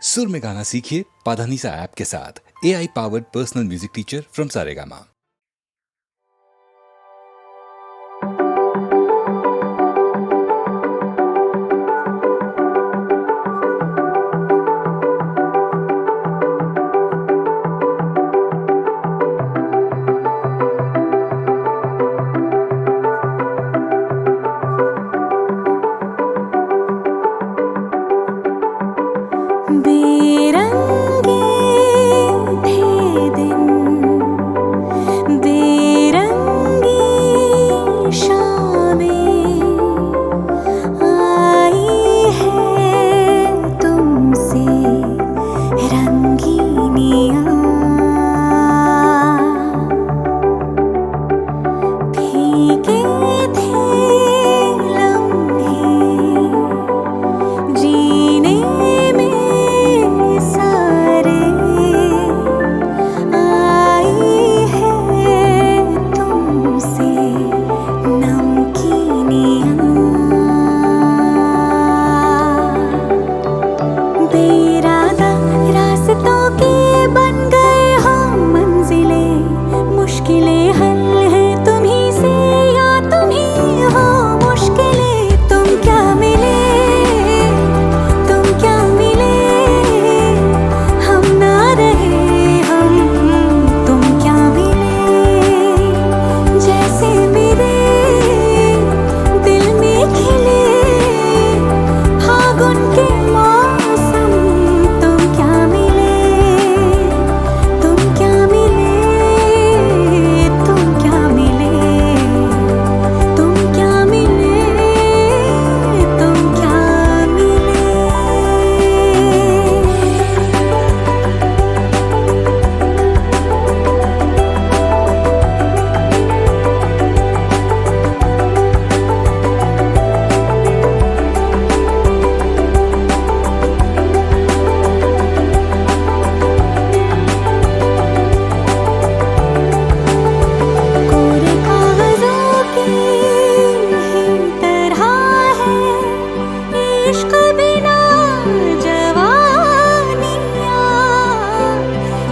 सुर में गाना सीखिए पाधानीसा ऐप के साथ। AI powered personal music teacher from Saregama. बेरंगे थे दिन, बेरंगी शामें आई है तुमसे रंगीनियाँ। फीके थे लम्हे जीने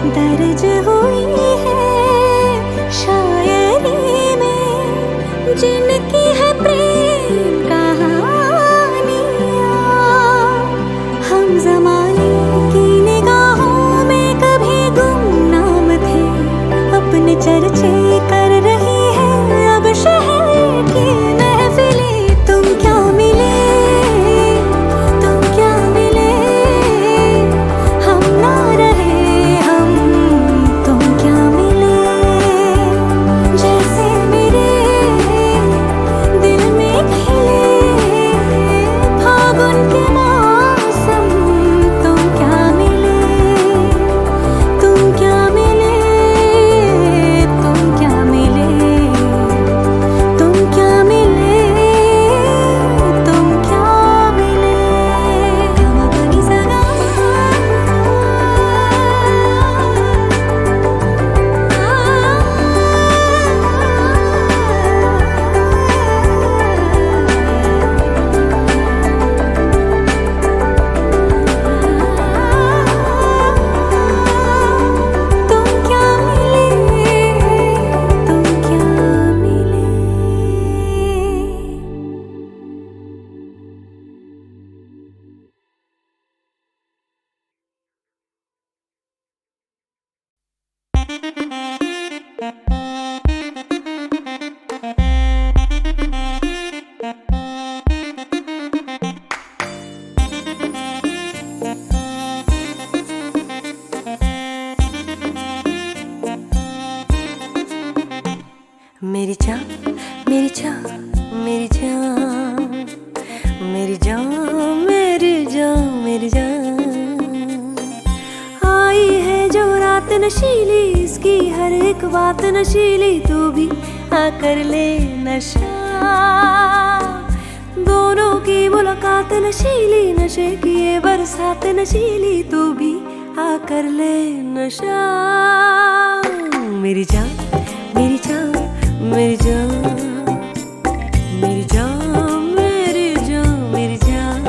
दर्ज हुई है शायरी में जिनकी है प्रेम कहानियाँ। हम ज़माने की निगाहों में कभी गुमनाम थे, अपने चर्चे कर रही है अब शहर की महफिलें। तुम क्या मिले, तुम क्या मिले, हम ना रहे मेरी जान, मेरी जान, मेरी जान, मेरी जान, मेरी जान, मेरी जान। आई है जो रात नशीली, इसकी हर एक बात नशीली, तू भी आकर ले नशा। दोनों की मुलाकात नशीली, नशे की ये बरसात नशीली, तू भी आकर ले नशा। मेरी जान, मेरी जान, मेरी जान, मेरी जान, मेरी जान, मेरी जान।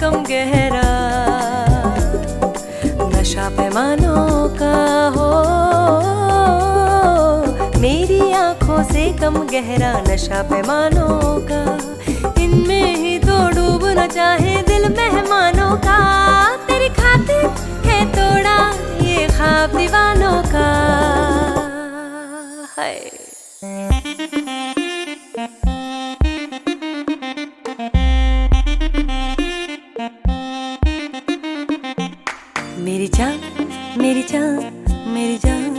कम गहरा, नशा पैमानों का हो। मेरी आंखों से कम गहरा नशा पैमानों का, इनमें ही तो डूबना चाहे दिल मेहमानों का। तेरी खातिर है तोड़ा ये ख्वाब दीवानों का है। मेरी जान मेरी जान मेरी जान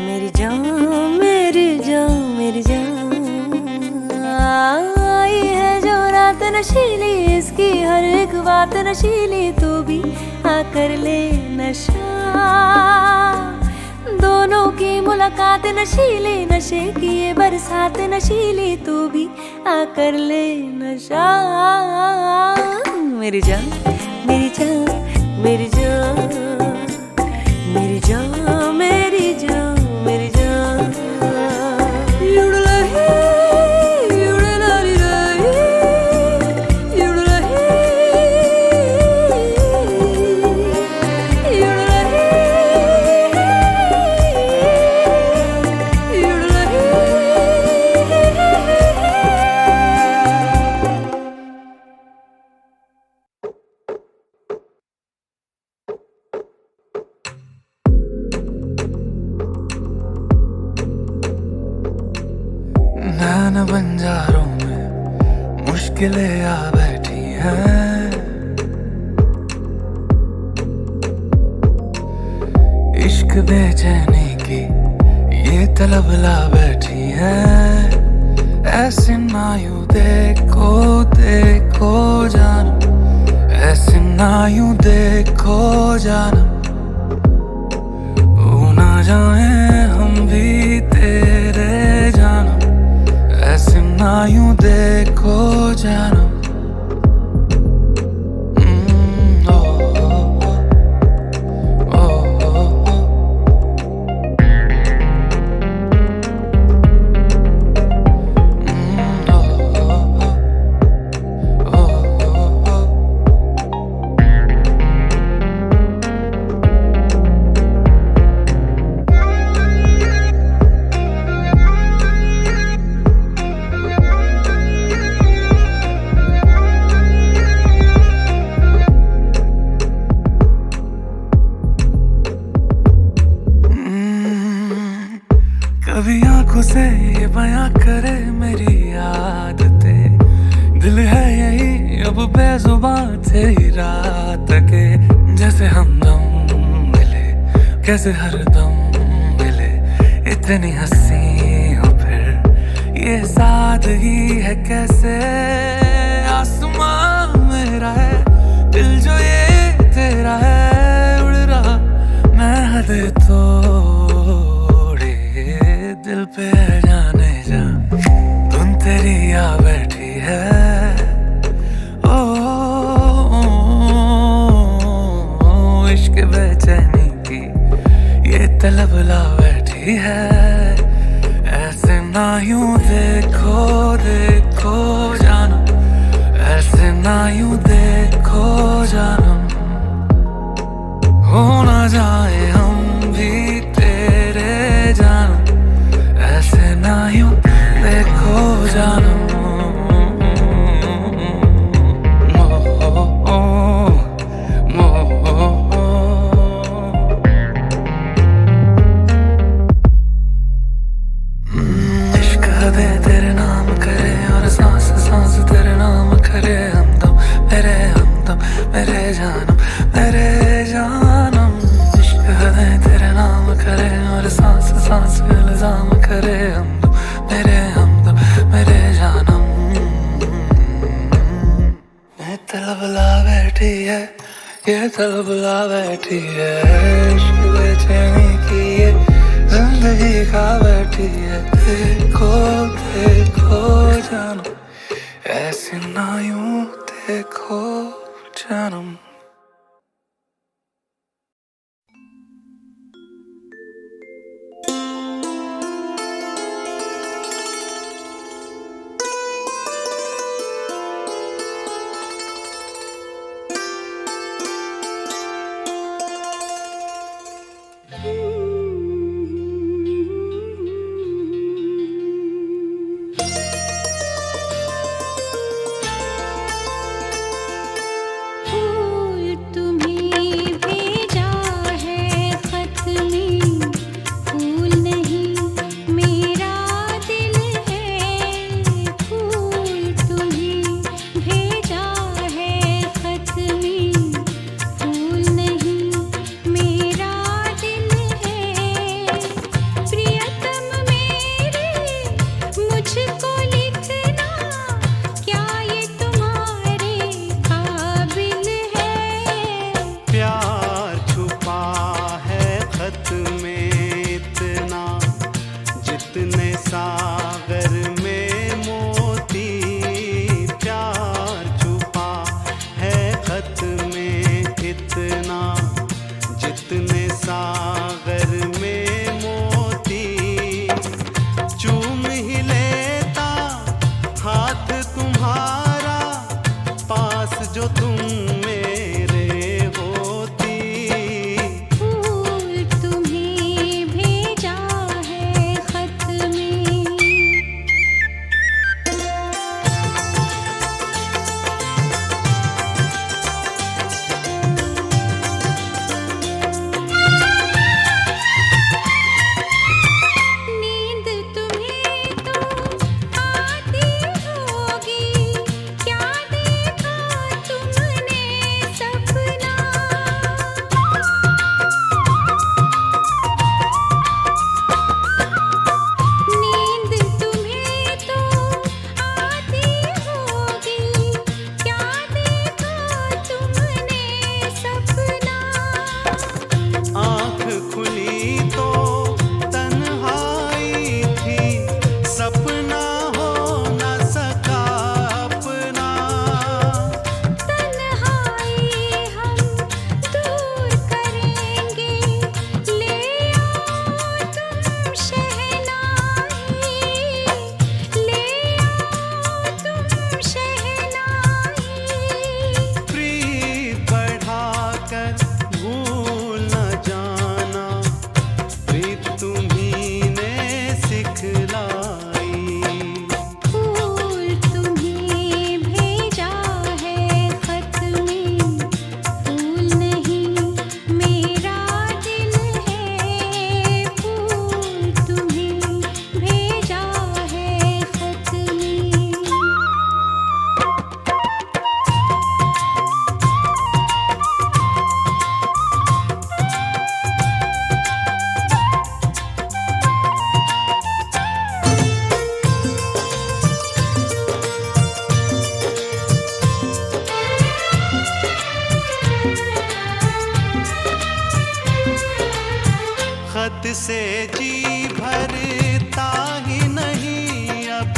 मेरी जान मेरी जान मेरी जान, आई है जो रात नशीली, इसकी हर एक बात नशीली, तू भी आकर ले नशा। दोनों की मुलाकात नशीली, नशे की ये बरसात नशीली, तू भी आकर ले नशा। मेरी जान मेरी जान मेरी जान मेरी जान मेरी जान मेरी जान। नैन बंजारों में मुश्किलें आ बैठी हैं, इश्क बेचैनी की ये तलब ला बैठी है। ऐसे ना यूं देखो देखो जानम, ऐसे ना यूं देखो जानम, वो ना जाए हम भी तेरे जानम, ऐसे ना यूं देखो जानम। कभी आंखों से ये बयां करे मेरी आदतें, दिल है यही अब बेजुबान तेरी रात के। जैसे हमदम मिले कैसे हरदम मिले, इतनी हंसी हो फिर ये सादगी है कैसे। आसमां मेरा है दिल जो ये तेरा है, उड़ रहा मैं हद तोड़े दिल पे जाने जा, धुन तेरी आ बैठी है। ओ, इश्क बेचैनी की ये तलब ला बैठी है। ऐसे ना यूं देखो देखो जानम, ऐसे ना यूं देखो जानम, हो ना जाए हम भी तेरे जानम, ऐसे ना यूं देखो जानम। इश्क हदे तेरे नाम करे और सांस सांस तेरे नाम करे, हमदम मेरे जानम मेरे जानम। इश्क हदे तेरे नाम करे और सांस सांस इल्जाम करे, हमदम मेरे जानम। ये तलब ला बैठी है, ये तलब ला बैठी है, इश्क बेचैनी की ये जिंदगी खा बैठी है। देखो देखो जानम, ऐसे ना यूं देखो जानम। पास जो तुम मेरे होती। फूल तुम्हें भेजा है खत में। नींद तुम्हें तो आती होगी, क्या देखा तुमने सपना। नींद तुम्हें तो आती होगी, क्या देखा तुमने सपना। आँख खुली तो तन्हाई थी, सपना हो न सका अपना। तन्हाई हम दूर करेंगे, ले आओ तुम शहनाई, ले आओ तुम शहनाई। प्रीत बढ़ाकर भूल न जाना, प्रीत तुम्ही ने सिखलाई। फूल तुम्हें भेजा है खत में। फूल नहीं मेरा दिल है, फूल तुम्हें भेजा है खत में। खत से जी भरता ही नहीं, अब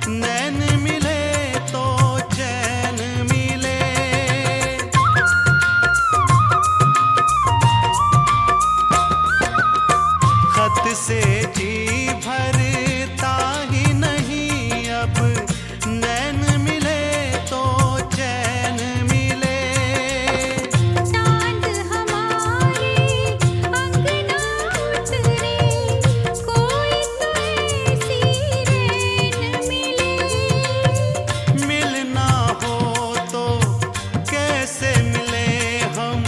नैन मिले तो चैन मिले। खत से जी भरता ही नहीं, अब नैन मिले तो चैन मिले। चांद हमारे अंगना उतरे, कोई तो ऐसी रैन मिले। मिलना हो तो कैसे मिले हम,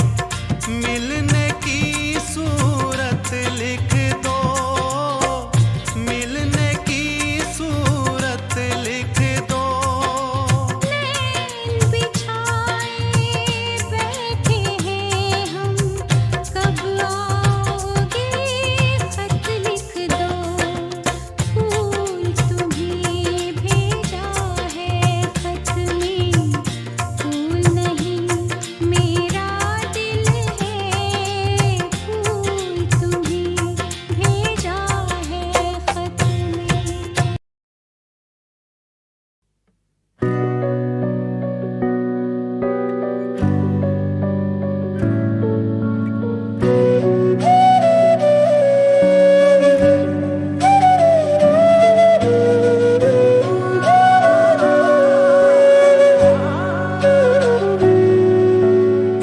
मिलने की सूरत लिख दो, मिलने की सूरत लिख दो। नैन बिछाए बैठे हैं हम, कब आओगे खत लिख दो। फूल तुम्हें भेजा है खत में। फूल नहीं मेरा दिल है, फूल तुम्हें भेजा है खत में।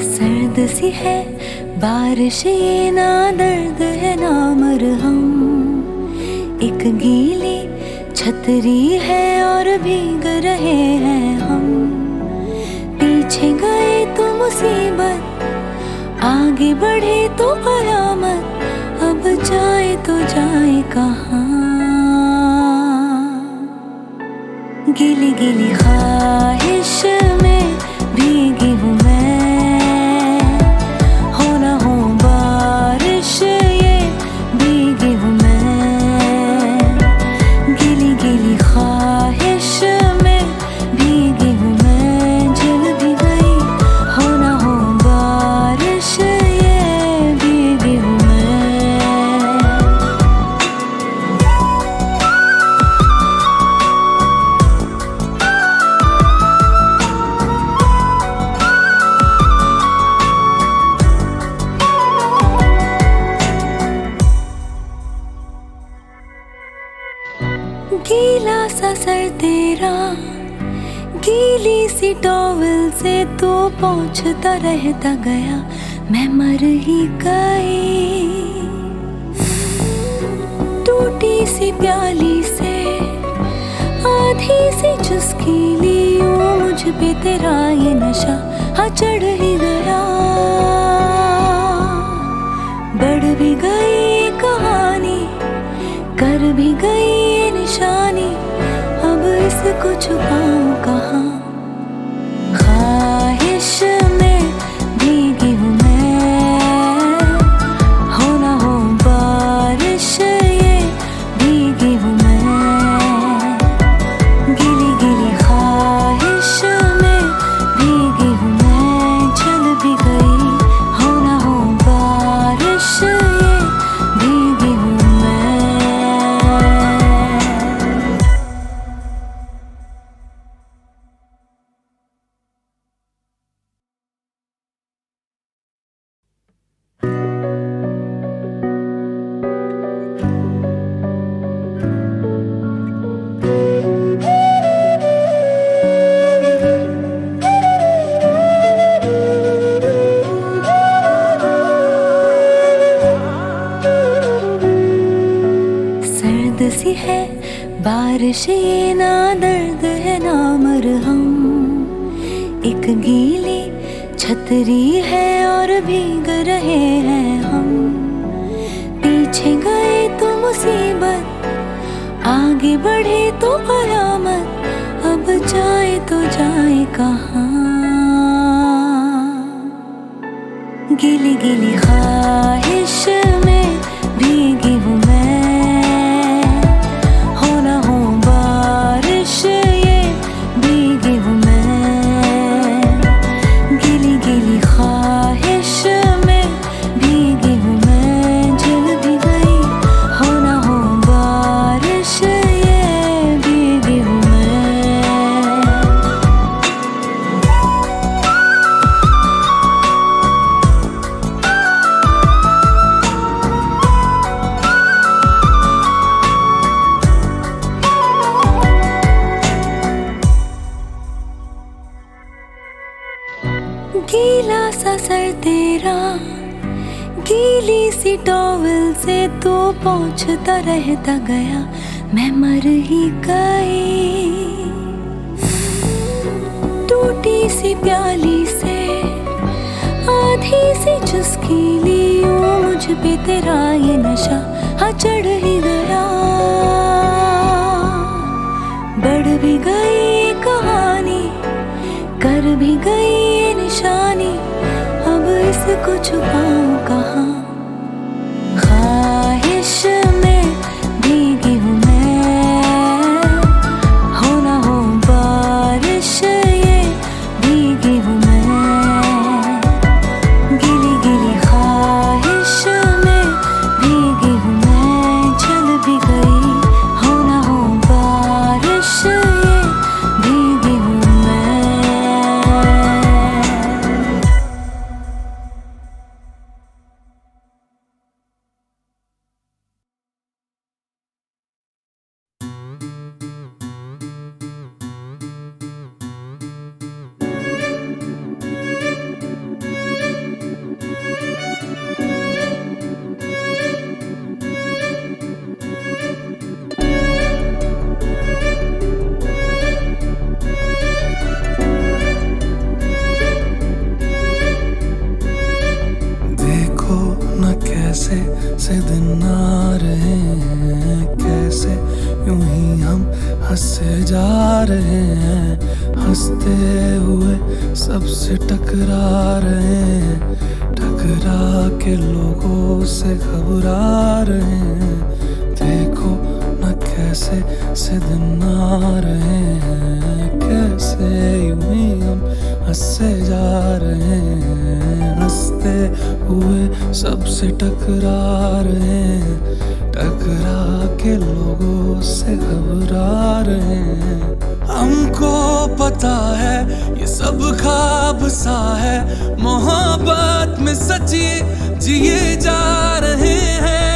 सर्द सी है बारिश, ये ना दर्द है ना मरहम। एक गीली छतरी है और भीग रहे हैं हम। पीछे गए तो मुसीबत, आगे बढ़े तो कयामत। अब जाए तो जाए कहाँ। गीली गीली ख्वाहिश में भीगी हूँ मैं, हो ना हो बारिश ये भीगी हूँ मैं। गीली गीली ख्वाहिश में भीगी हूँ मैं, जल भी गई हो ना हो बारिश ये भीगी हूँ मैं। गीला सा सर तेरा, गीली सी टॉवल से तू पहुंचता रहता गया, मैं मर ही गई। टूटी सी प्याली से आधी सी चुस्की ली, यूं मुझ पे तेरा ये नशा हाँ चढ़ ही गया। बढ़ भी गई कहानी, कर भी गई ये निशानी, अब इसको छुपाऊं कहाँ। ख्वाहिश में भीगी हूँ मैं, हो ना हो बारिश ये भीगी हूँ मैं। गिली गिली ख्वाहिश में भीगी हूँ मैं, चल भी गई हो ना हो बारिश ये भीगी हूँ मैं। सर्द सी है बारिश ये, ना दर्द है ना मरहम। एक गीली छतरी है और भीग रहे हैं हम। पीछे गए तो मुसीबत, आगे बढ़े तो कयामत, अब जाए तो जाए कहाँ। गीली गीली ख्वाहिश में भीगी हूँ मैं, हो ना हो बारिश ये भीगी हूँ मैं। गीली गीली ख्वाहिश में भीगी हूँ मैं, जल भी गई हो ना हो बारिश ये भीगी हूँ मैं। गीला सा सर तेरा, गीली सी टॉवल से तू पहुंचता रहता गया, मैं मर ही गई। टूटी सी प्याली से आधी सी चुस्की ली, यूं मुझ पे तेरा ये नशा हाँ चढ़ ही गया। बढ़ भी गई कहानी, कर भी गई ये निशानी, अब इसको छुपाऊं कहाँ। ख्वाहिश में भीगी हूँ मैं, हो ना हो बारिश ये भीगी हूँ मैं। गिली गिली ख्वाहिश में भीगी हूँ मैं, चल भी गई हो ना हो बारिश ये भीगी हूँ मैं। देखो न कैसे से दिन आ रहे हैं, कैसे यूं ही हम हंसे जा रहे हैं। हंसते हुए सबसे टकरा रहे हैं, टकरा के लोगों से घबरा रहे हैं। देखो न कैसे से दिन आ रहे हैं, कैसे यूं ही हम हंसे जा रहे हैं। हंसते हुए सबसे टकरा रहे हैं, टकरा के लोगों से घबरा रहे हैं। हमको पता है ये सब ख्वाब सा है, मोहब्बत में सच्ची जिए जा रहे हैं।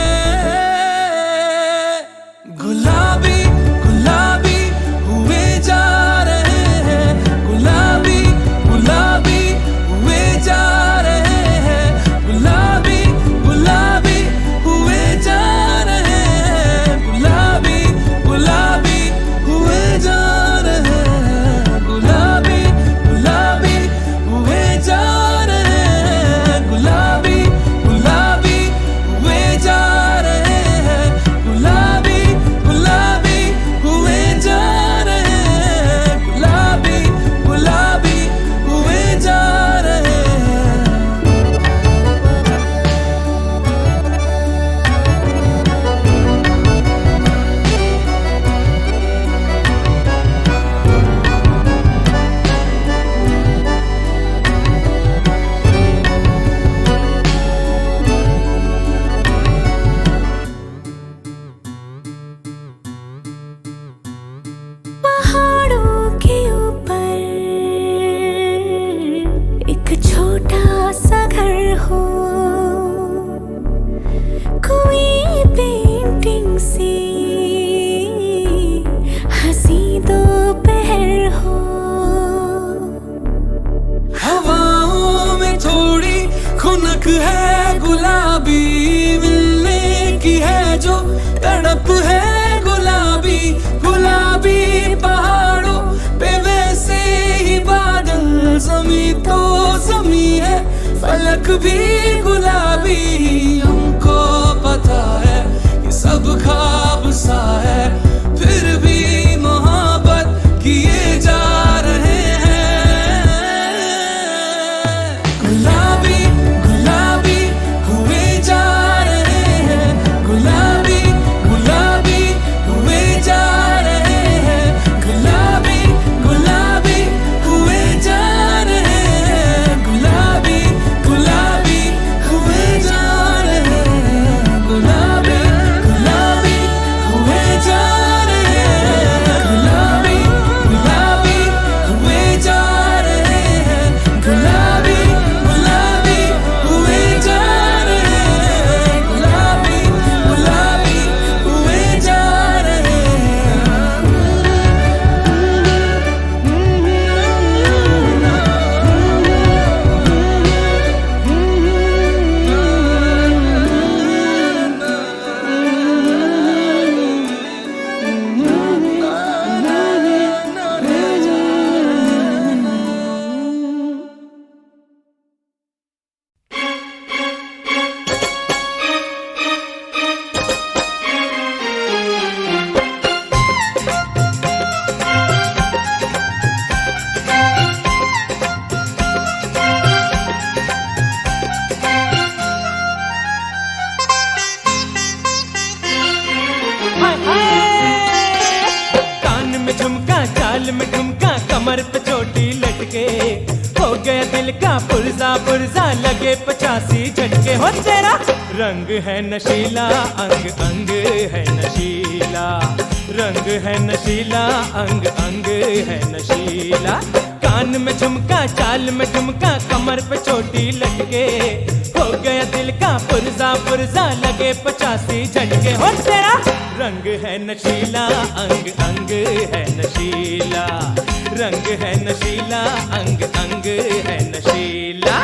गुलाबी गुलाबी हुए जा रहे हैं, गुलाबी गुलाबी आंख है गुलाबी, मिलने की है जो तड़प है गुलाबी, गुलाबी पहाड़ों पे वैसे ही बादल, ज़मीं तो ज़मीं है, फलक भी गुलाबी। हमको पता है कि सब ख्वाब सा है, फिर भी मोहब्बत किए जा रहे हैं। गुलाबी गुलाबी हुए जा रहे हैं, गुलाबी गुलाबी हुए जा रहे हैं, गुलाबी गुलाबी हुए जा रहे हैं, गुलाबी गुलाबी हुए जा रहे हैं, गुलाबी गुलाबी हुए जा रहे हैं, गुलाबी गुलाबी हुए जा रहे हैं, गुलाबी गुलाबी हुए जा रहे हैं, गुलाबी गुलाबी हुए जा रहे कान में झुमका, चाल में ठुमका, कमर पे चोटी लटके, हो गया दिल का पुरजा पुरजा, लगे 85 झटके। हो तेरा रंग है नशीला, अंग अंग है नशीला, रंग है नशीला, अंग अंग है नशीला। कान में झुमका, चाल में ठुमका, कमर पे चोटी लटके, हो गया दिल का पुरजा पुरजा, लगे 85 झटके। हो तेरा रंग है नशीला, अंग अंग है नशीला, रंग है नशीला, अंग अंग है नशीला।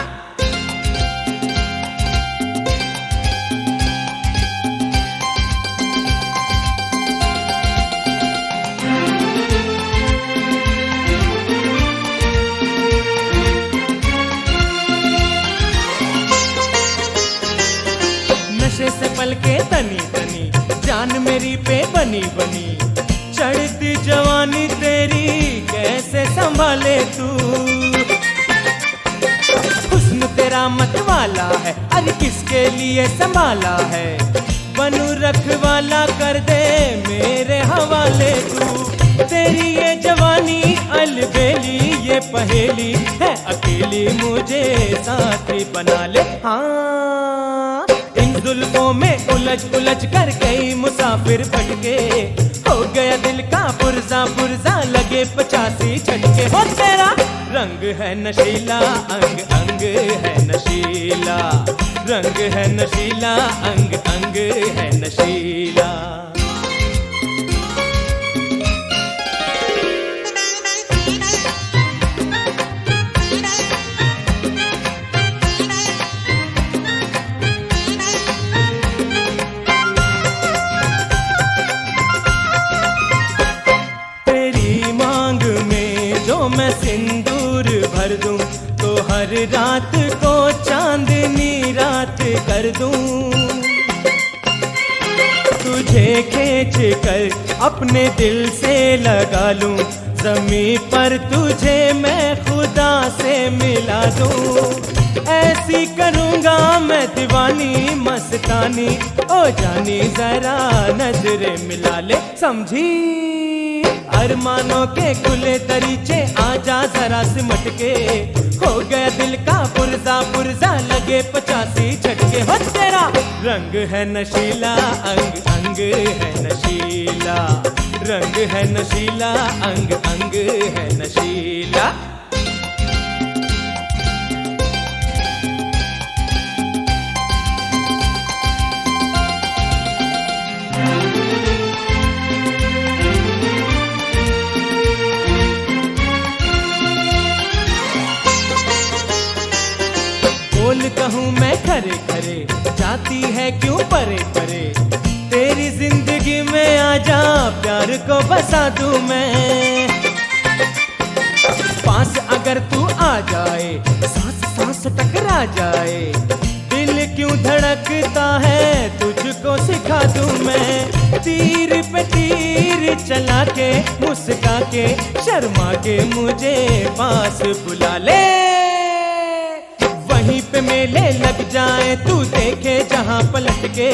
नशे से पलके तनी तनी, जान मेरी पे बनी बनी, चढ़ती जवानी तेरी कैसे संभाले तू। हुस्न तेरा मत वाला है, अरे किसके लिए संभाला है, बनू रखवाला कर दे मेरे हवाले तू। तेरी ये जवानी अलबेली, ये पहेली है अकेली, मुझे साथी बना ले। हाँ इन जुल्फों में उलझ उलझ कर गई मुसाफिर भटके, हो गया दिल का पुरजा पुरजा, लगे 85 झटके। हो तेरा रंग है नशीला, अंग अंग है नशीला, रंग है नशीला, अंग अंग है नशीला। मैं सिंदूर भर दूं तो हर रात को चांदनी रात कर दूं, तुझे खींच कर अपने दिल से लगा लूं, ज़मीं पर तुझे मैं खुदा से मिला दूं। ऐसी करूंगा मैं दीवानी मस्तानी, ओ जानी जरा नजरे मिला ले, समझी अरमानों के खुले दरीचे, आजा जरा सिमट के, हो गया दिल का पुरजा पुरजा, लगे 85 झटके। हो तेरा रंग है नशीला, अंग अंग है नशीला, रंग है नशीला, अंग अंग है नशीला। बोल कहूँ मैं खरे खरे जाती है क्यों परे परे। तेरी जिंदगी में आजा प्यार को बसा दूं मैं। पास अगर तू आ जाए सांस सांस टकरा जाए। दिल क्यों धड़कता है तुझको सिखा दूं मैं। तीर पे तीर चला के मुस्का के शर्मा के मुझे पास बुला ले। वहीं पे मेले लग जाए तू देखे जहां पलट के।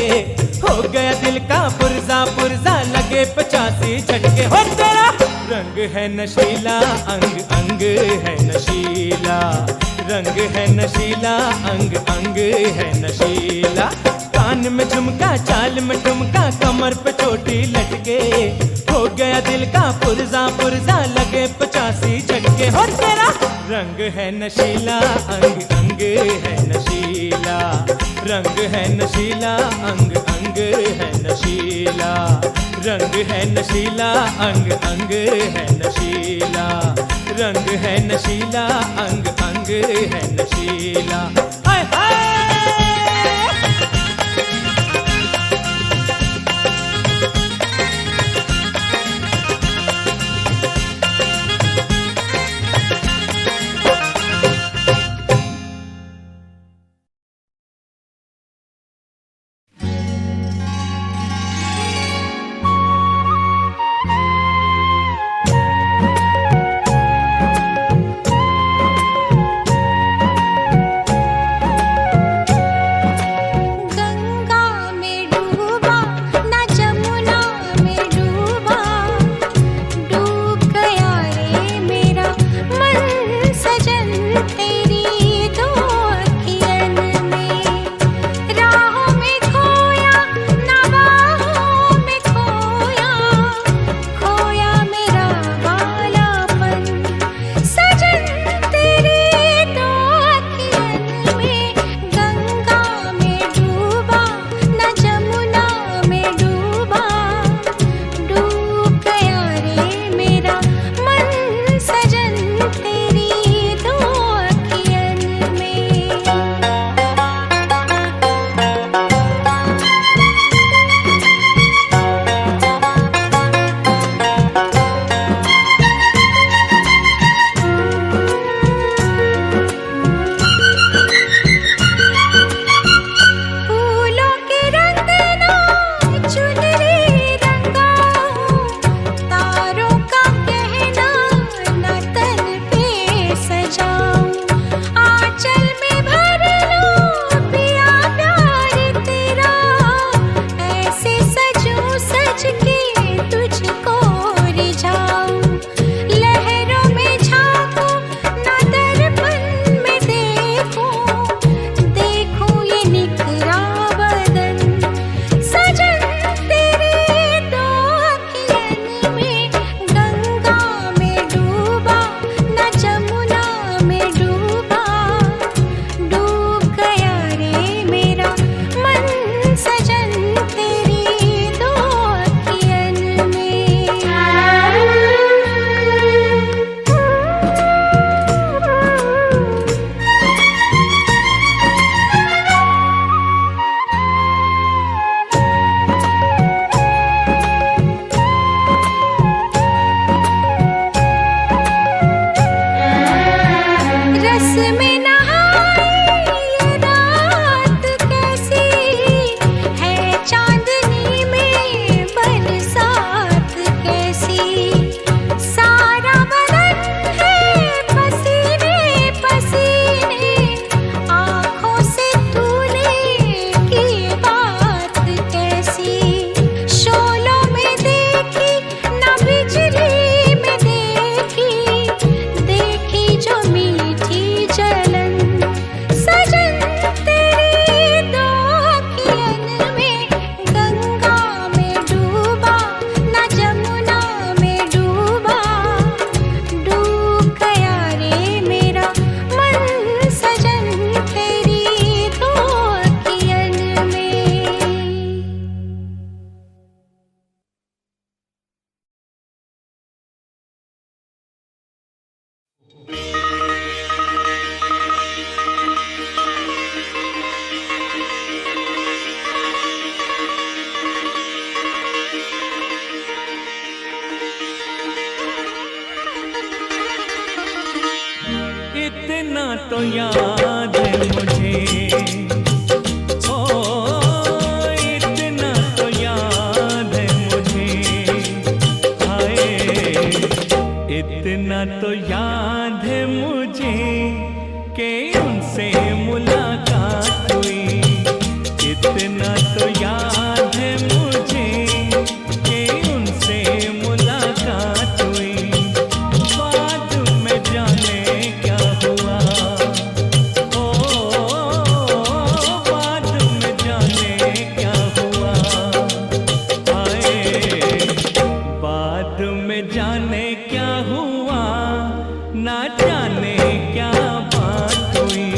हो गया दिल का पुर्जा पुर्जा लगे 85 झटके। हो तेरा रंग है नशीला अंग अंग है नशीला। रंग है नशीला अंग अंग है नशीला। कान में झुमका चाल में ठुमका कमर पे चोटी लटके। हो गया दिल का पुर्जा पुर्जा लगे 85 झटके। हो तेरा रंग है नशीला अंग अंग है नशीला। रंग है नशीला अंग अंग है नशीला। रंग है नशीला अंग अंग है नशीला। रंग है नशीला अंग अंग है नशीला। हाय हाय इतना तो याद है मुझे, ओ इतना तो याद है मुझे, हाय इतना तो याद है मुझे कि उनसे मुलाकात हुई, इतना तो याद है मुझे कि उनसे मुलाकात हुई। बाद में जाने क्या हुआ, ओ बाद में जाने क्या हुआ, हाय बाद में जाने क्या हुआ, ना जाने क्या बात हुई।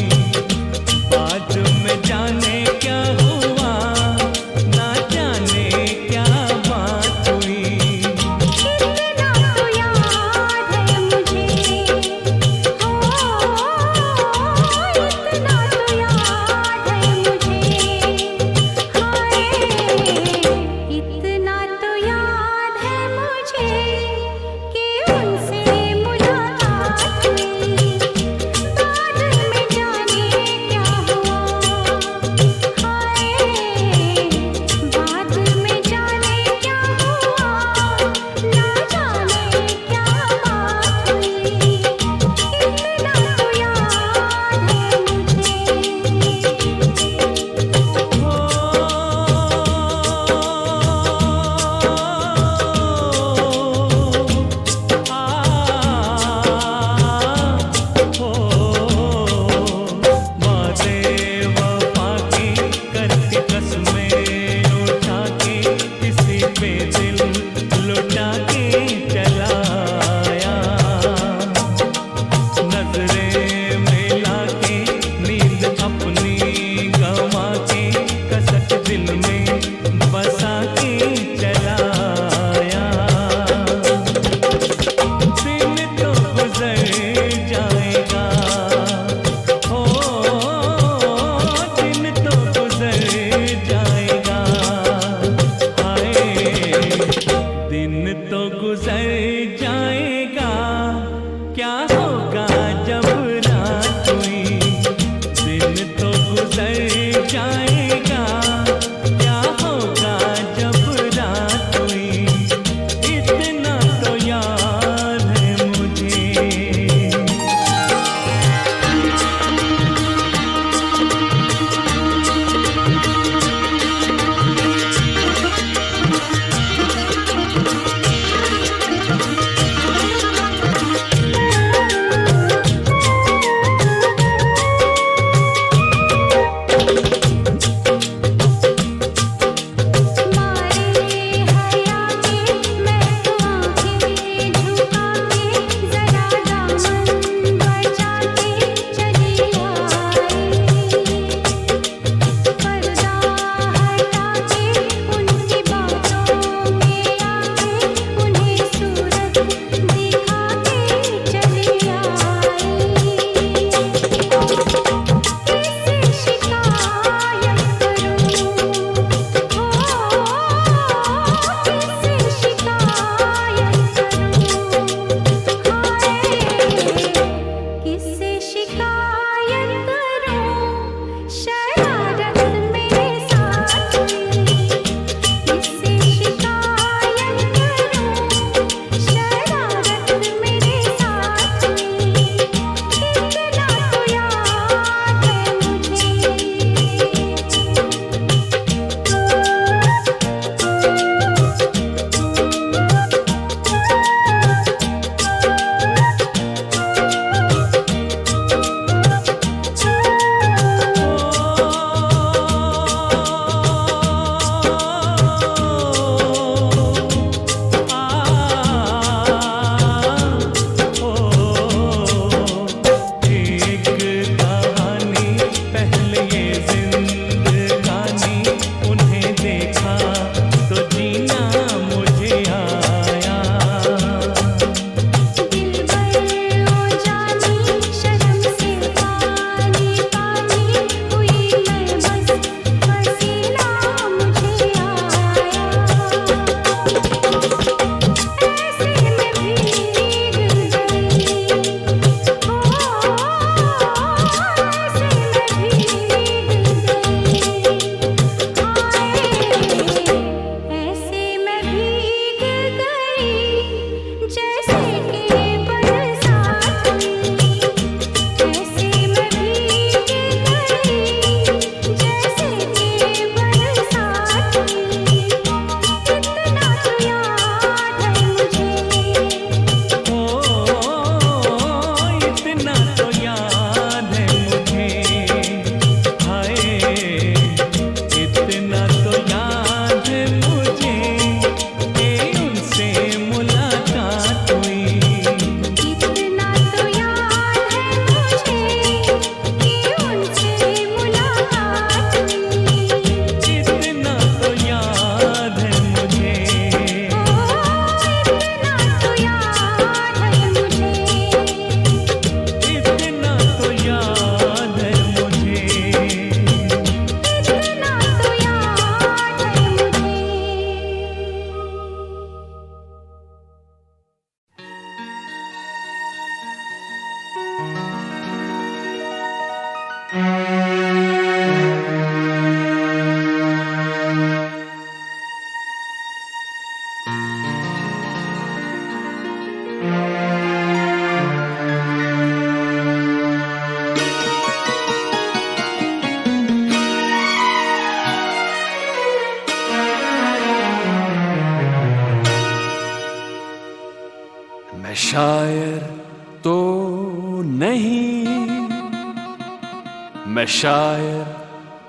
मैं शायर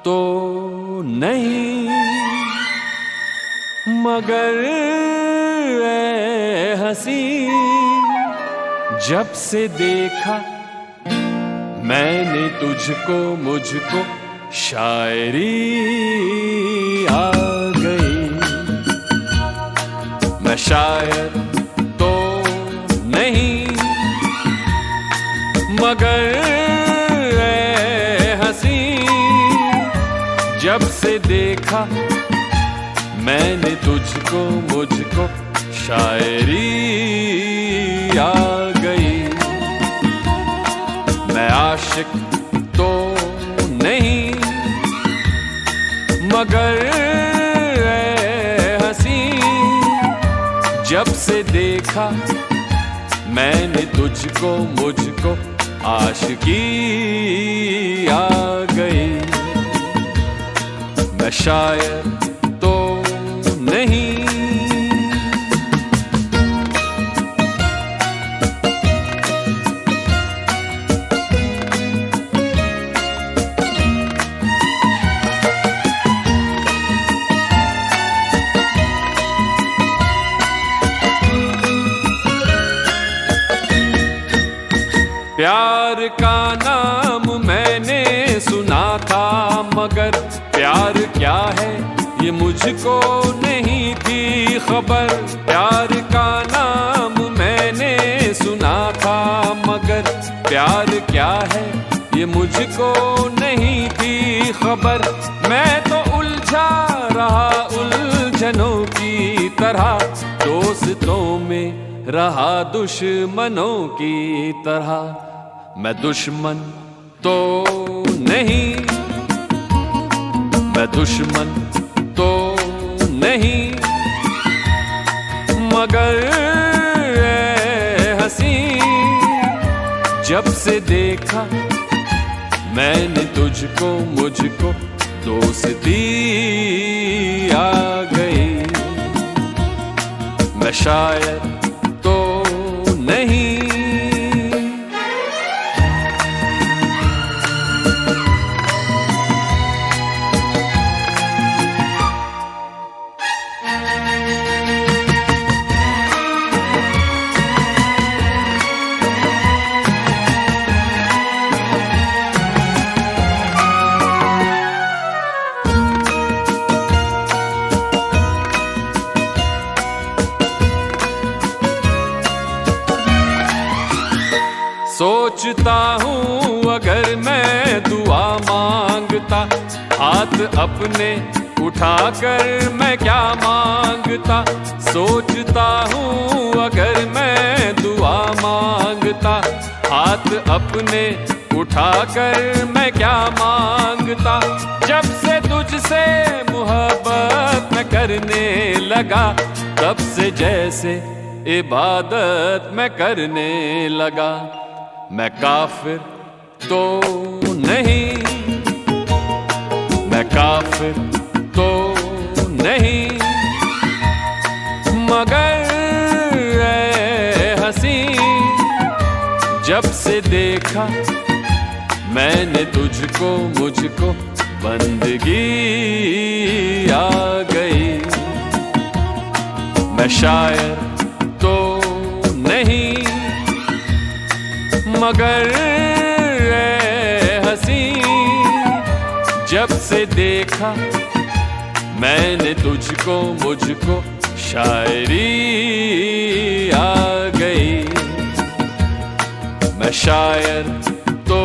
तो नहीं, मगर ऐ हंसी, जब से देखा मैंने तुझको, मुझको शायरी आ गई। मैं शायर तो नहीं, मगर ऐ हंसी, जब से देखा मैंने तुझको, मुझको शायरी आ गई। मैं आशिक तो नहीं, मगर ऐ हंसी, जब से देखा मैंने तुझको, मुझको आशिकी आ गई। मैं शायर तो नहीं। प्यार का नाम मैंने सुना था, मगर प्यार क्या है ये मुझको नहीं थी खबर। प्यार का नाम मैंने सुना था, मगर प्यार क्या है ये मुझको नहीं थी खबर। मैं तो उलझा रहा उलझनों की तरह, दोस्तों में रहा दुश्मनों की तरह। मैं दुश्मन तो नहीं, मैं दुश्मन तो नहीं, मगर ऐ हंसी, जब से देखा मैंने तुझको, मुझको दोस्ती आ गई। मैं शायर तो नहीं। सोचता हूँ अगर मैं दुआ मांगता, हाथ अपने उठाकर मैं क्या मांगता। सोचता हूँ अगर मैं दुआ मांगता, हाथ अपने उठाकर मैं क्या मांगता। जब से तुझसे मोहब्बत मैं करने लगा, तब से जैसे इबादत मैं करने लगा। मैं काफिर तो नहीं, मैं काफिर तो नहीं, मगर ऐ हंसी, जब से देखा मैंने तुझको, मुझको बंदगी आ गई। मैं शायर तो नहीं, मगर ऐ हंसी, जब से देखा मैंने तुझको, मुझको शायरी आ गई। मैं शायर तो